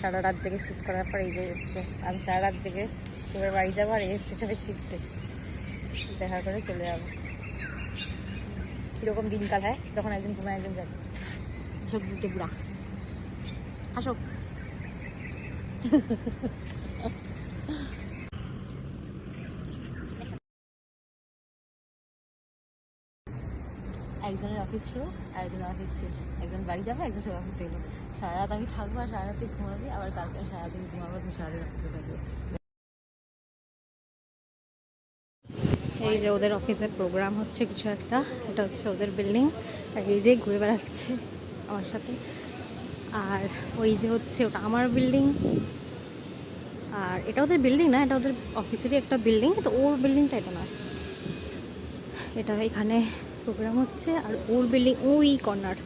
সারা রাত জেগে শ্যুট করার পর এই যে এসছে। আমি সারা রাত জেগে এবার বাড়ি যাবো, আর এসছে সবাই শিফটে, দেখা করে চলে যাবো। কীরকম দিনকাল হয় যখন একজন ঘুমায় একজন যাবে, সব দুটো বুড়া। আসো একজনের অফিস শুরু, আরেকজনের অফিস শেষ, একজন বাড়ি যাবে, একজন সব অফিসে এলো। সারা রাত আমি থাকবো, আর সারা রাতে ঘুমাবি, আবার কালকে সারাদিন ঘুমাবো, তুমি সারাদিন অফিসে থাকবে। এই যে ওদের অফিসের প্রোগ্রাম হচ্ছে কিছু একটা, এটা হচ্ছে ওদের বিল্ডিং, আর এই যে ঘুরে বেড়াচ্ছে আমার সাথে। আর ওই যে হচ্ছে ওটা আমার বিল্ডিং, আর এটা ওদের বিল্ডিং না, এটা ওদের অফিসেরই একটা বিল্ডিং, তো ওর বিল্ডিংটা এটা না, এটা এখানে প্রোগ্রাম হচ্ছে। আর ওর বিল্ডিং ওই কর্নার,